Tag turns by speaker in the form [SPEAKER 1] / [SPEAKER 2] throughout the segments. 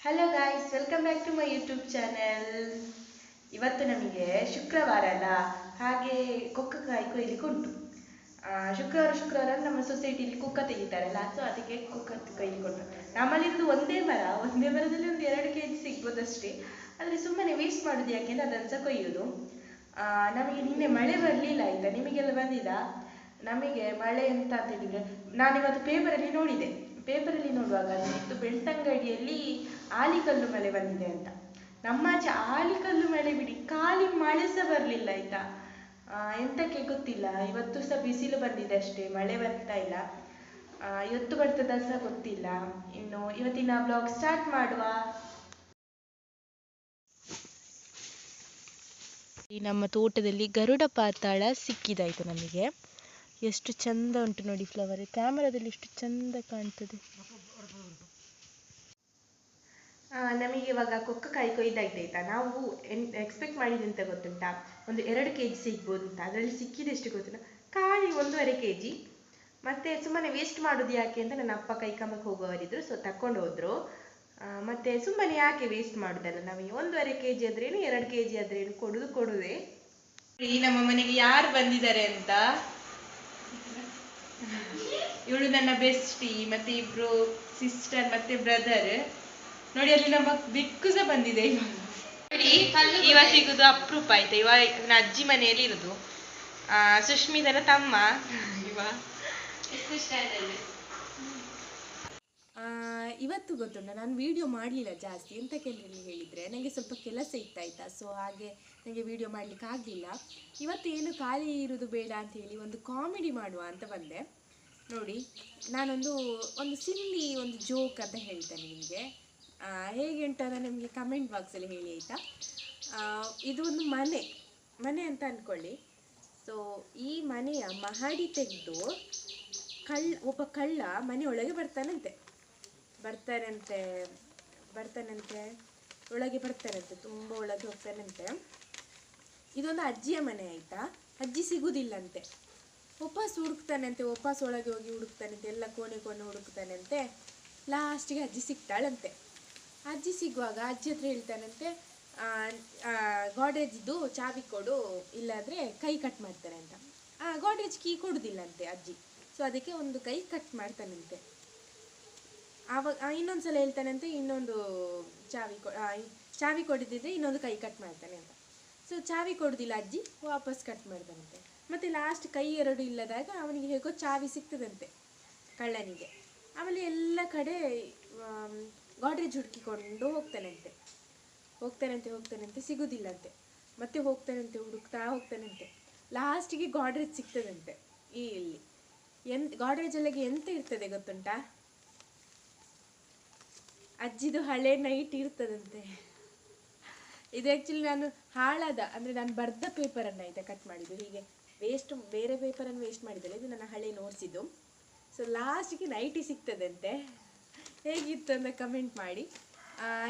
[SPEAKER 1] Hello guys, welcome back to my YouTube channel. ಇವತ್ತು ನಮಗೆ ಶುಕ್ರವಾರ ಅಲ್ಲ, ಹಾಗೆ ಕೊಕ್ಕಕಾಯಿ ಕೊಯ್ಲಿಕ್ಕೆ ಉಂಟು. ಶುಕ್ರವಾರ ನಮ್ಮ ಸೊಸೈಟಿಲಿ ಕುಕ್ಕ ತೆಗಿತಾರಲ್ಲ, ಸೊ ಅದಕ್ಕೆ ಕುಕ್ಕ ಕೊಯ್ಲಿಕ್ಕೆ ಉಂಟು. ನಮ್ಮಲ್ಲಿರೋದು ಒಂದೇ ಮರದಲ್ಲಿ ಒಂದು 2 kg ಸಿಗ್ಬೋದಷ್ಟೇ. ಆದರೆ ಸುಮ್ಮನೆ ವೇಸ್ಟ್ ಮಾಡೋದು ಯಾಕೆಂದ್ರೆ ಅದನ್ನು ಸಹ ಕೊಯ್ಯೋದು. ನಮಗೆ ನಿನ್ನೆ ಮಳೆ ಬರಲಿಲ್ಲ ಆಯ್ತಾ, ನಿಮಗೆಲ್ಲ ಬಂದಿದ? ನಮಗೆ ಮಳೆ ಎಂತ ಅಂತ ಹೇಳಿದ್ರೆ, ನಾನಿವತ್ತು ಪೇಪರಲ್ಲಿ ನೋಡುವಾಗ ಇತ್ತು ಬೆಳ್ತಂಗಡಿಯಲ್ಲಿ ಆಲಿಕಲ್ಲು ಮಳೆ ಬಂದಿದೆ ಅಂತ. ನಮ್ಮಾಚೆ ಆಲಿಕಲ್ಲು ಮಳೆ ಬಿಡಿ, ಖಾಲಿ ಮಳೆ ಸಹ ಬರಲಿಲ್ಲ ಆಯ್ತಾ. ಎಂತಕ್ಕೆ ಗೊತ್ತಿಲ್ಲ. ಇವತ್ತು ಸಹ ಬಿಸಿಲು ಬಂದಿದೆ ಅಷ್ಟೇ, ಮಳೆ ಬರ್ತಾ ಇಲ್ಲ. ಇವತ್ತು ಬರ್ತದ ಸಹ ಗೊತ್ತಿಲ್ಲ. ಇನ್ನು ಇವತ್ತಿನ ಬ್ಲಾಗ್ ಸ್ಟಾರ್ಟ್ ಮಾಡುವ. ಈ ನಮ್ಮ ತೋಟದಲ್ಲಿ ಗರುಡ ಪಾತಾಳ ಸಿಕ್ಕಿದಾಯ್ತು ನಮಗೆ. ಎಷ್ಟು ಚಂದ ಉಂಟು ನೋಡಿ ಫ್ಲವರ್, ಕ್ಯಾಮರಾದಲ್ಲಿ ಎಷ್ಟು ಚಂದ ಕಾಣ್ತದೆ. ನಮಗೆ ಇವಾಗ ಕೊಕ್ಕಕಾಯಿ ಕೊಯ್ದಾಯ್ತಾಯ್ತಾ. ನಾವು ಎಕ್ಸ್ಪೆಕ್ಟ್ ಮಾಡಿದಂತ ಗೊತ್ತುಂಟಾ, ಒಂದು 2 kg ಸಿಗ್ಬೋದು ಅಂತ. ಅದರಲ್ಲಿ ಸಿಕ್ಕಿದೆಷ್ಟು ಗೊತ್ತಿಲ್ಲ, ಖಾಲಿ 1.5 kg. ಮತ್ತೆ ಸುಮ್ಮನೆ ವೇಸ್ಟ್ ಮಾಡೋದು ಯಾಕೆ ಅಂತ ನನ್ನ ಅಪ್ಪ ಕೈಕಂಬಕ್ಕೆ ಹೋಗುವವರಿದ್ರು, ಸೊ ತಕೊಂಡು ಹೋದ್ರು. ಮತ್ತೆ ಸುಮ್ಮನೆ ಯಾಕೆ ವೇಸ್ಟ್ ಮಾಡುದಲ್ಲ, ನಮಗೆ 1.5 kg ಆದ್ರೇನು 2 kg ಆದ್ರೇನು ಕೊಡುದೇ. ಈ ನಮ್ಮ ಮನೆಗೆ ಯಾರು ಬಂದಿದ್ದಾರೆ ಅಂತ, ಇವಳು ನನ್ನ ಬೆಸ್ಟಿ, ಮತ್ತೆ ಇಬ್ರು ಸಿಸ್ಟರ್ ಮತ್ತೆ ಬ್ರದರ್. ನೋಡಿ ಅಲ್ಲಿ ನಮ್ಮ ಬೆಕ್ಕು ಸಹ ಬಂದಿದೆ. ಇವ ಸಿಗುದು ಅಪರೂಪ ಆಯ್ತಾ. ಇವ ನನ್ನ ಅಜ್ಜಿ ಮನೆಯಲ್ಲಿ ಇರುದು. ಸುಷ್ಮಿತನ ತಮ್ಮ ಇವ. ಇವತ್ತು ಗೊತ್ತುಂಟ, ನಾನು ವಿಡಿಯೋ ಮಾಡಲಿಲ್ಲ ಜಾಸ್ತಿ. ಎಂತ ಹೇಳಿದರೆ ನನಗೆ ಸ್ವಲ್ಪ ಕೆಲಸ ಇತ್ತಾಯ್ತಾ, ಸೊ ಹಾಗೆ ನನಗೆ ವಿಡಿಯೋ ಮಾಡಲಿಕ್ಕೆ ಆಗಲಿಲ್ಲ. ಇವತ್ತು ಏನು ಖಾಲಿ ಇರೋದು ಬೇಡ ಅಂತ ಹೇಳಿ ಒಂದು ಕಾಮಿಡಿ ಮಾಡುವ ಅಂತ ಬಂದೆ. ನೋಡಿ, ನಾನೊಂದು ಸಿಲ್ಲಿ ಒಂದು ಜೋಕ್ ಅಂತ ಹೇಳ್ತೇನೆ ನಿಮಗೆ. ಹೇಗೆ ಉಂಟಂತ ನಿಮಗೆ ಕಮೆಂಟ್ ಬಾಕ್ಸಲ್ಲಿ ಹೇಳಿ ಆಯಿತಾ. ಇದು ಒಂದು ಮನೆ ಅಂತ ಅಂದ್ಕೊಳ್ಳಿ. ಸೊ ಈ ಮನೆಯ ಮಹಡಿ ತೆಗೆದು ಒಬ್ಬ ಕಳ್ಳ ಮನೆಯೊಳಗೆ ಬರ್ತಾನಂತೆ. ಒಳಗೆ ಬರ್ತಾನಂತೆ, ತುಂಬ ಒಳಗೆ ಹೋಗ್ತಾನಂತೆ. ಇದೊಂದು ಅಜ್ಜಿಯ ಮನೆ ಆಯಿತಾ. ಅಜ್ಜಿ ಸಿಗುವುದಿಲ್ಲಂತೆ, ವಾಪಸ್ ಒಳಗೆ ಹೋಗಿ ಹುಡುಕ್ತಾನಂತೆ, ಎಲ್ಲ ಕೋಣೆ ಹುಡುಕ್ತಾನಂತೆ. ಲಾಸ್ಟಿಗೆ ಅಜ್ಜಿ ಸಿಗ್ತಾಳಂತೆ. ಅಜ್ಜಿ ಸಿಗುವಾಗ ಅಜ್ಜಿ ಹತ್ರ ಹೇಳ್ತಾನಂತೆ, ಗಾಡ್ರೇಜ್ದು ಚಾವಿ ಕೊಡು, ಇಲ್ಲಾಂದರೆ ಕೈ ಕಟ್ ಮಾಡ್ತಾರೆ ಅಂತ. ಗಾಡ್ರೇಜ್ ಕೀ ಕೊಡುವುದಿಲ್ಲಂತೆ ಅಜ್ಜಿ, ಸೊ ಅದಕ್ಕೆ ಒಂದು ಕೈ ಕಟ್ ಮಾಡ್ತಾನಂತೆ. ಆವಾಗ ಇನ್ನೊಂದು ಸಲ ಹೇಳ್ತಾನಂತೆ, ಇನ್ನೊಂದು ಚಾವಿ ಕೊಡದಿದ್ರೆ ಇನ್ನೊಂದು ಕೈ ಕಟ್ ಮಾಡ್ತಾನೆ ಅಂತ. ಸೊ ಚಾವಿ ಕೊಡುವುದಿಲ್ಲ ಅಜ್ಜಿ, ವಾಪಸ್ ಕಟ್ ಮಾಡ್ತಾನಂತೆ. ಮತ್ತು ಲಾಸ್ಟ್ ಕೈ 2 ಇಲ್ಲದಾಗ ಅವನಿಗೆ ಹೇಗೋ ಚಾವಿ ಸಿಗ್ತದಂತೆ ಕಳ್ಳನಿಗೆ. ಆಮೇಲೆ ಎಲ್ಲ ಕಡೆ ಗಾಡ್ರೇಜ್ ಹುಡುಕಿಕೊಂಡು ಹೋಗ್ತಾನಂತೆ, ಸಿಗುವುದಿಲ್ಲಂತೆ. ಮತ್ತೆ ಹುಡುಕ್ತಾ ಹೋಗ್ತಾನಂತೆ. ಲಾಸ್ಟಿಗೆ ಗಾಡ್ರೇಜ್ ಸಿಗ್ತದಂತೆ. ಇಲ್ಲಿ ಗಾಡ್ರೇಜ್ ಒಳಗೆ ಎಂತ ಇರ್ತದೆ ಗೊತ್ತುಂಟಾ? ಅಜ್ಜಿದು ಹಳೆ ನೈಟ್ ಇರ್ತದಂತೆ. ಇದು ಆ್ಯಕ್ಚುಲಿ ನಾನು ನಾನು ಬರ್ದ ಪೇಪರನ್ನು ಆಯಿತಾ ಕಟ್ ಮಾಡಿದ್ದು. ಹೀಗೆ ಬೇರೆ ಪೇಪರನ್ನು ವೇಸ್ಟ್ ಮಾಡಿದ್ದಲ್ಲ, ಇದು ನನ್ನ ಹಳೆ ನೋಟ್ಸಿದ್ದು. ಸೊ ಲಾಸ್ಟಿಗೆ ನೈಟಿ ಸಿಗ್ತದಂತೆ. ಹೇಗಿತ್ತು ಅಂತ ಕಮೆಂಟ್ ಮಾಡಿ.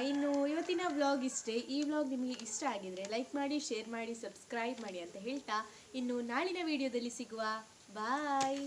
[SPEAKER 1] ಇನ್ನು ಇವತ್ತಿನ ವ್ಲಾಗ್ ಇಷ್ಟೇ. ಈ ವ್ಲಾಗ್ ನಿಮಗೆ ಇಷ್ಟ ಆಗಿದರೆ ಲೈಕ್ ಮಾಡಿ, ಶೇರ್ ಮಾಡಿ, ಸಬ್ಸ್ಕ್ರೈಬ್ ಮಾಡಿ ಅಂತ ಹೇಳ್ತಾ, ಇನ್ನು ನಾಳಿನ ವಿಡಿಯೋದಲ್ಲಿ ಸಿಗುವ. ಬಾಯ್.